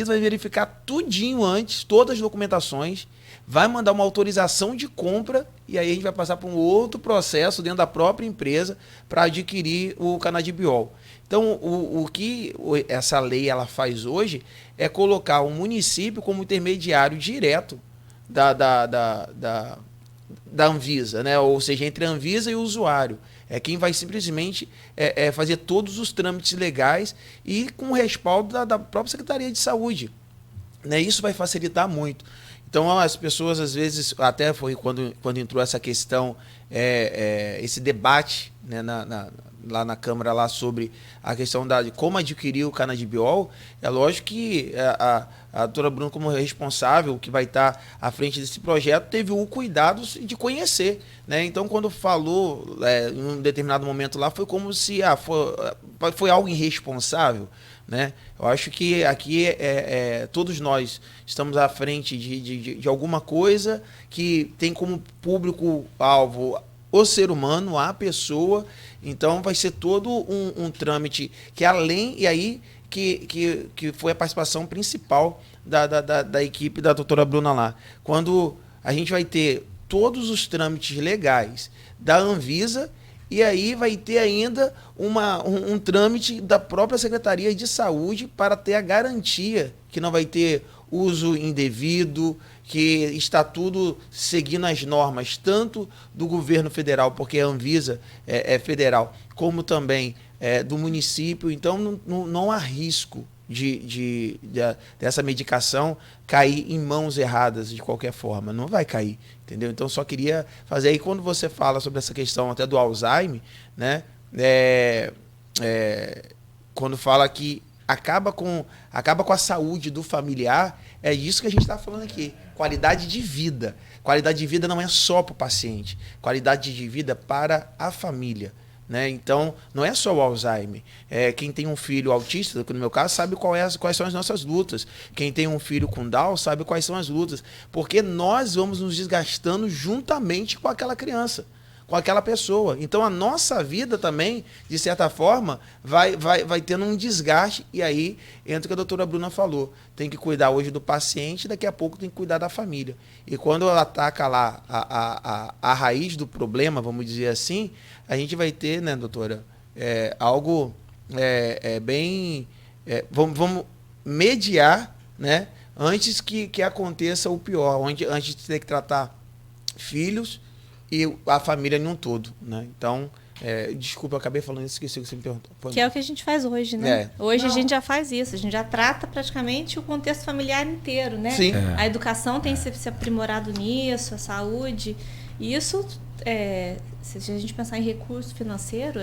vai verificar tudinho antes, todas as documentações, vai mandar uma autorização de compra e aí a gente vai passar por um outro processo dentro da própria empresa para adquirir o canabidiol. Então, o que essa lei ela faz hoje é colocar o município como intermediário direto da Anvisa, né? Ou seja, entre a Anvisa e o usuário. É quem vai simplesmente fazer todos os trâmites legais e com o respaldo da própria Secretaria de Saúde. Né? Isso vai facilitar muito. Então, as pessoas, às vezes, até foi quando entrou essa questão, esse debate, né, lá na Câmara lá sobre a questão de como adquirir o canabidiol, é lógico que a doutora Bruna, como responsável, que vai estar à frente desse projeto, teve o cuidado de conhecer. Né? Então, quando falou em um determinado momento lá, foi como se foi algo irresponsável. Né? Eu acho que aqui todos nós estamos à frente de alguma coisa que tem como público-alvo o ser humano, a pessoa. Então vai ser todo um trâmite que além, e aí que foi a participação principal da equipe da doutora Bruna lá. Quando a gente vai ter todos os trâmites legais da Anvisa, e aí vai ter ainda um trâmite da própria Secretaria de Saúde para ter a garantia que não vai ter uso indevido, que está tudo seguindo as normas, tanto do governo federal, porque a Anvisa é federal, como também do município. Então não há risco dessa medicação cair em mãos erradas de qualquer forma. Não vai cair, entendeu? Então só queria fazer aí, quando você fala sobre essa questão até do Alzheimer, né? Quando fala que acaba com a saúde do familiar, é isso que a gente está falando aqui. Qualidade de vida. Qualidade de vida não é só para o paciente. Qualidade de vida para a família. Né? Então, não é só o Alzheimer. Quem tem um filho autista, que no meu caso, sabe quais são as nossas lutas. Quem tem um filho com Down sabe quais são as lutas. Porque nós vamos nos desgastando juntamente com aquela criança, com aquela pessoa. Então, a nossa vida também, de certa forma, vai tendo um desgaste. E aí entra o que a doutora Bruna falou. Tem que cuidar hoje do paciente, daqui a pouco tem que cuidar da família. E quando ela ataca lá a raiz do problema, vamos dizer assim, a gente vai ter, né, doutora, algo bem... vamos mediar, né, antes que aconteça o pior, antes de ter que tratar filhos e a família em um todo. Né? Então, desculpa, eu acabei falando isso, esqueci o que você me perguntou. Que é o que a gente faz hoje, né? Hoje a gente já faz isso, a gente já trata praticamente o contexto familiar inteiro, né? Sim. A educação tem se aprimorado nisso, a saúde. E isso, se a gente pensar em recurso financeiro,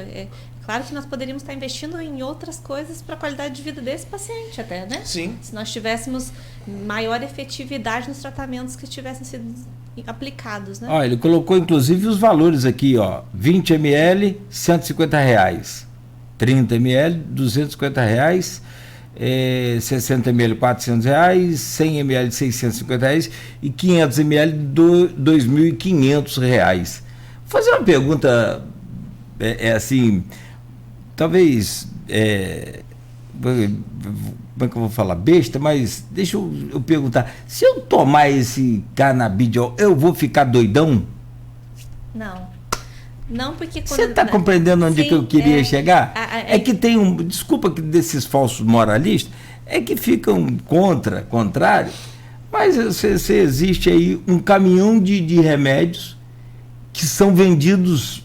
claro que nós poderíamos estar investindo em outras coisas para a qualidade de vida desse paciente até, né? Sim. Se nós tivéssemos maior efetividade nos tratamentos que tivessem sido aplicados, né? Ó, ele colocou inclusive os valores aqui, ó, 20 ml, R$150, 30 ml, R$250, 60 ml, R$400, 100 ml, R$650 e 500 ml, R$2.500. Vou fazer uma pergunta, assim, talvez, como é que eu vou falar? Besta, mas deixa eu perguntar. Se eu tomar esse canabidiol, eu vou ficar doidão? Não, porque... Você está compreendendo onde que eu queria chegar? Que tem desculpa que desses falsos moralistas, é que ficam contrário, mas se existe aí um caminhão de remédios que são vendidos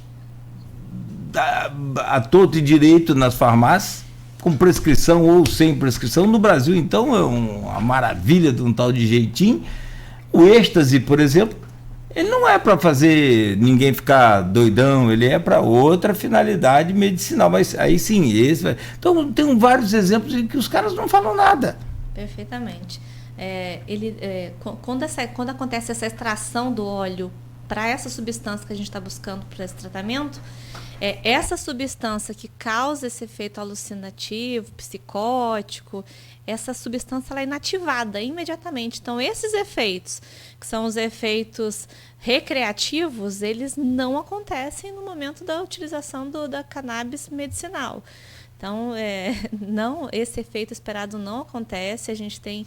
a torto e direito nas farmácias, com prescrição ou sem prescrição. No Brasil, então, é uma maravilha de um tal de jeitinho. O êxtase, por exemplo, ele não é para fazer ninguém ficar doidão, ele é para outra finalidade medicinal, mas aí sim, então tem vários exemplos em que os caras não falam nada. Perfeitamente. Quando acontece essa extração do óleo para essa substância que a gente está buscando para esse tratamento, essa substância que causa esse efeito alucinativo, psicótico, essa substância ela é inativada imediatamente. Então, esses efeitos, que são os efeitos recreativos, eles não acontecem no momento da utilização da cannabis medicinal. Então, esse efeito esperado não acontece. A gente tem...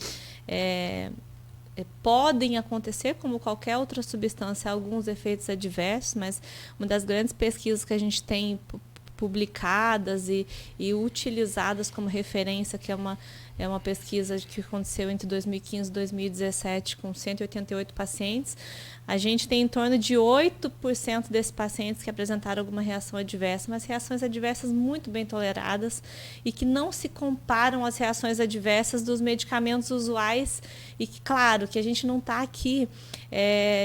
podem acontecer, como qualquer outra substância, alguns efeitos adversos, mas uma das grandes pesquisas que a gente tem publicadas e utilizadas como referência, que é uma pesquisa que aconteceu entre 2015 e 2017 com 188 pacientes, a gente tem em torno de 8% desses pacientes que apresentaram alguma reação adversa, mas reações adversas muito bem toleradas e que não se comparam às reações adversas dos medicamentos usuais, e que, claro, que a gente não está aqui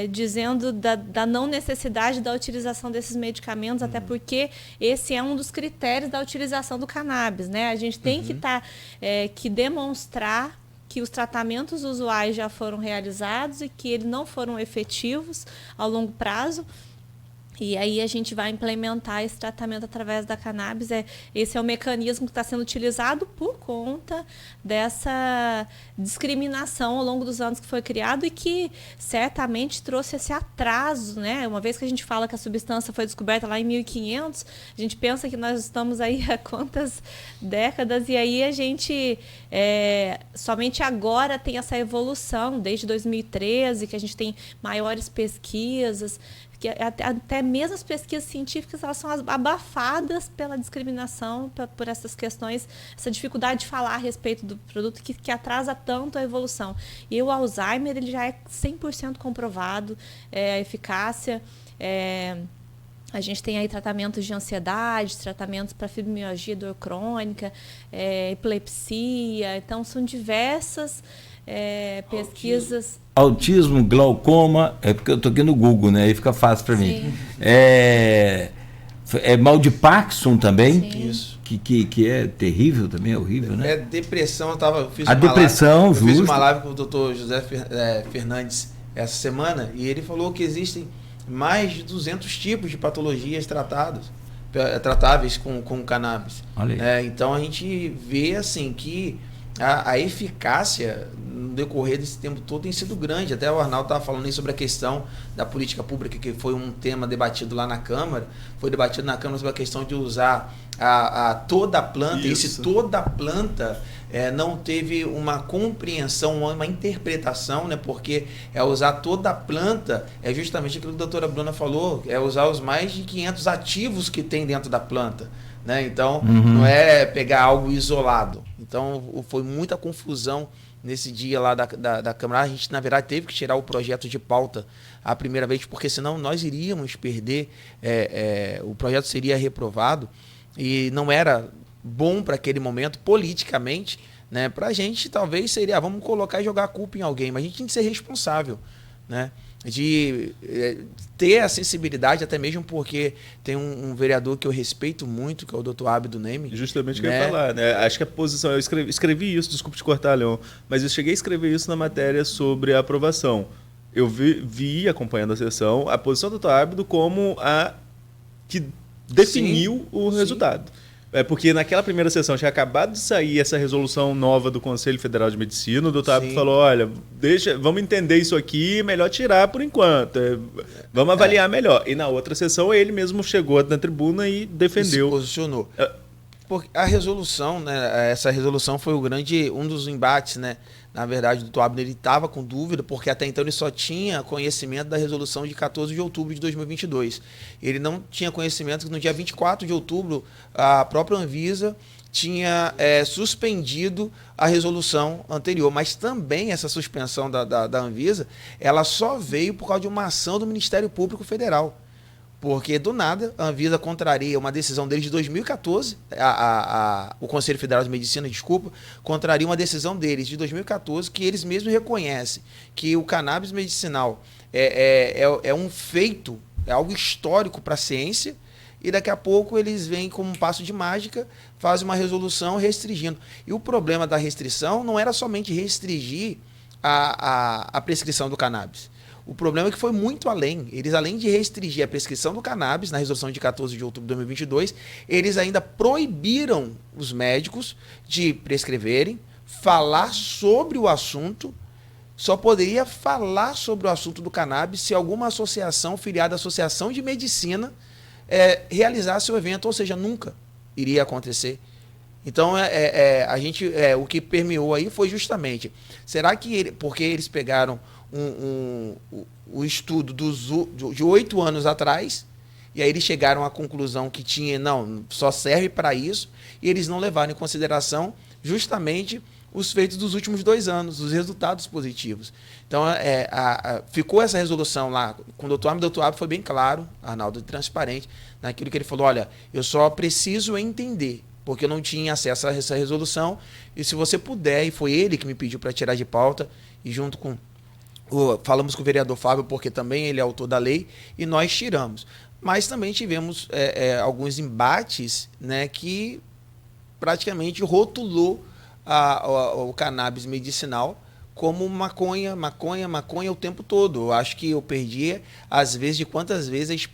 dizendo da não necessidade da utilização desses medicamentos, até porque esse é um dos critérios da utilização do cannabis, né? A gente tem que demonstrar que os tratamentos usuais já foram realizados e que eles não foram efetivos ao longo prazo. E aí a gente vai implementar esse tratamento através da cannabis. Esse é o mecanismo que está sendo utilizado por conta dessa discriminação ao longo dos anos que foi criado e que certamente trouxe esse atraso, né? Uma vez que a gente fala que a substância foi descoberta lá em 1500, a gente pensa que nós estamos aí há quantas décadas, e aí a gente somente agora tem essa evolução, desde 2013, que a gente tem maiores pesquisas, que até mesmo as pesquisas científicas elas são abafadas pela discriminação, por essas questões, essa dificuldade de falar a respeito do produto que atrasa tanto a evolução. E o Alzheimer ele já é 100% comprovado, a eficácia. A gente tem aí tratamentos de ansiedade, tratamentos para fibromialgia, dor crônica, epilepsia. Então, são diversas pesquisas. Autismo, glaucoma, é porque eu estou aqui no Google, né? Aí fica fácil para mim. Mal de Parkinson também. Sim. Isso. Que é terrível também, é horrível, né? Depressão, eu fiz uma live com o Dr. José Fernandes essa semana, e ele falou que existem mais de 200 tipos de patologias tratáveis com cannabis. Então a gente vê assim que a eficácia no decorrer desse tempo todo tem sido grande. Até o Arnaldo estava falando aí sobre a questão da política pública, que foi um tema debatido lá na Câmara. Foi debatido na Câmara sobre a questão de usar toda a planta. Isso. E se toda a planta não teve uma compreensão, uma interpretação, né? Porque usar toda a planta é justamente aquilo que a doutora Bruna falou, é usar os mais de 500 ativos que tem dentro da planta. Né? Então, não é pegar algo isolado. Então, foi muita confusão nesse dia lá da Câmara. A gente, na verdade, teve que tirar o projeto de pauta a primeira vez, porque senão nós iríamos perder, o projeto seria reprovado, e não era bom para aquele momento, politicamente, né? Para a gente, talvez seria, vamos colocar e jogar a culpa em alguém, mas a gente tem que ser responsável, né? De ter a sensibilidade, até mesmo porque tem um vereador que eu respeito muito, que é o Dr. Abdo Neme. Justamente o que eu ia falar, né? Acho que a posição, eu escrevi isso, desculpa te cortar, Leon, mas eu cheguei a escrever isso na matéria sobre a aprovação. Eu vi acompanhando a sessão, a posição do Dr. Abdo como a que definiu o resultado. Porque naquela primeira sessão tinha acabado de sair essa resolução nova do Conselho Federal de Medicina. O doutor Abdo falou, olha, vamos entender isso aqui, melhor tirar por enquanto. Vamos avaliar melhor. E na outra sessão ele mesmo chegou na tribuna e defendeu. Se posicionou. Porque a resolução, né, essa resolução foi um dos embates, né? Na verdade, o doutor Abner estava com dúvida, porque até então ele só tinha conhecimento da resolução de 14 de outubro de 2022. Ele não tinha conhecimento que no dia 24 de outubro, a própria Anvisa tinha suspendido a resolução anterior, mas também essa suspensão da Anvisa, ela só veio por causa de uma ação do Ministério Público Federal, porque do nada a Anvisa contraria uma decisão deles de 2014, o Conselho Federal de Medicina, contraria uma decisão deles de 2014, que eles mesmos reconhecem que o cannabis medicinal é um feito, é algo histórico para a ciência, e daqui a pouco eles vêm como um passo de mágica, fazem uma resolução restringindo. E o problema da restrição não era somente restringir a prescrição do cannabis. O problema é que foi muito além. Eles, além de restringir a prescrição do cannabis, na resolução de 14 de outubro de 2022, eles ainda proibiram os médicos de prescreverem, falar sobre o assunto. Só poderia falar sobre o assunto do cannabis se alguma associação filiada à Associação de Medicina realizasse o evento, ou seja, nunca iria acontecer. Então, o que permeou aí foi justamente, será que porque eles pegaram o estudo de 8 anos atrás, e aí eles chegaram à conclusão que só serve para isso, e eles não levaram em consideração justamente os feitos dos últimos 2 anos, os resultados positivos. Então, ficou essa resolução lá com o doutor Abdo foi bem claro, Arnaldo, e transparente, naquilo que ele falou, olha, eu só preciso entender, porque eu não tinha acesso a essa resolução, e se você puder, e foi ele que me pediu para tirar de pauta, e junto com falamos com o vereador Fábio, porque também ele é autor da lei, e nós tiramos. Mas também tivemos alguns embates, né, que praticamente rotulou o cannabis medicinal como maconha o tempo todo. Eu acho que eu perdi, às vezes, de quantas vezes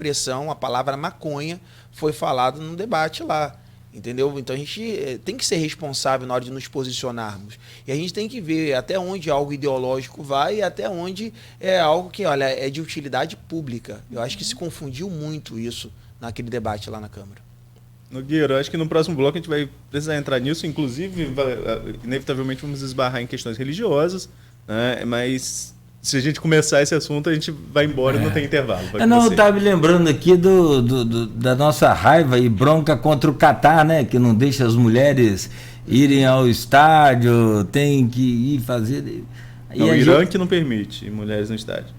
a palavra maconha foi falada num debate lá. Entendeu? Então a gente tem que ser responsável na hora de nos posicionarmos. E a gente tem que ver até onde algo ideológico vai e até onde é algo que, olha, é de utilidade pública. Eu acho que se confundiu muito isso naquele debate lá na Câmara. Nogueira, acho que no próximo bloco a gente vai precisar entrar nisso, inclusive, inevitavelmente vamos esbarrar em questões religiosas, né? Mas se a gente começar esse assunto, a gente vai embora e não tem intervalo. Eu estava me lembrando aqui da nossa raiva e bronca contra o Catar, né? Que não deixa as mulheres irem ao estádio, tem que ir fazer... O Irã que não permite mulheres no estádio.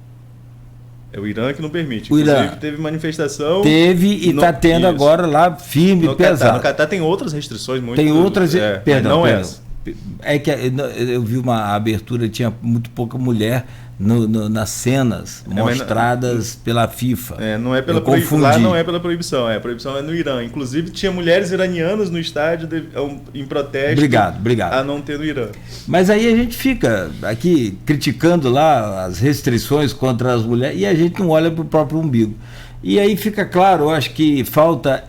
É o Irã que não permite. Inclusive, teve manifestação... Teve e está tendo agora lá firme e pesado. No Catar tem outras restrições muito... Tem outras... Perdão. Essa. É que eu vi uma abertura, tinha muito pouca mulher nas cenas mostradas pela FIFA. Não é pela proibição. Lá não é pela proibição, a proibição é no Irã. Inclusive tinha mulheres iranianas no estádio em protesto. Obrigado. A não ter no Irã. Mas aí a gente fica aqui criticando lá as restrições contra as mulheres e a gente não olha para o próprio umbigo. E aí fica claro, eu acho que falta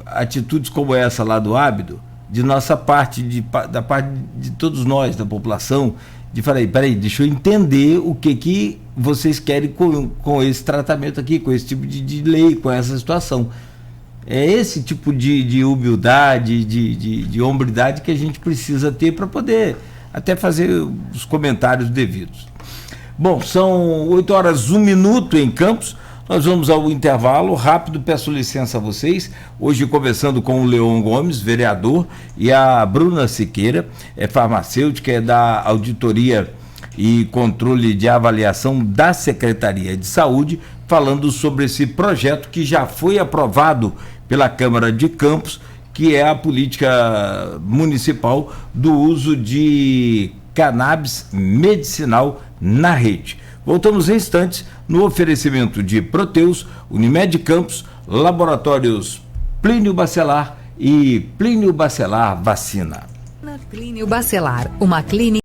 atitudes como essa lá do Abdo, de nossa parte, da parte de todos nós, da população, de falar, peraí, deixa eu entender o que vocês querem com esse tratamento aqui, com esse tipo de lei, com essa situação. É esse tipo de humildade, de hombridade que a gente precisa ter para poder até fazer os comentários devidos. Bom, são 8h01 em Campos. Nós vamos ao intervalo rápido, peço licença a vocês, hoje conversando com o Leon Gomes, vereador, e a Bruna Siqueira, farmacêutica, é da Auditoria e Controle de Avaliação da Secretaria de Saúde, falando sobre esse projeto que já foi aprovado pela Câmara de Campos, que é a política municipal do uso de cannabis medicinal na rede. Voltamos em instantes no oferecimento de Proteus, Unimed Campos, Laboratórios Plínio Bacelar e Plínio Bacelar Vacina. Na Plínio Bacelar, uma clínica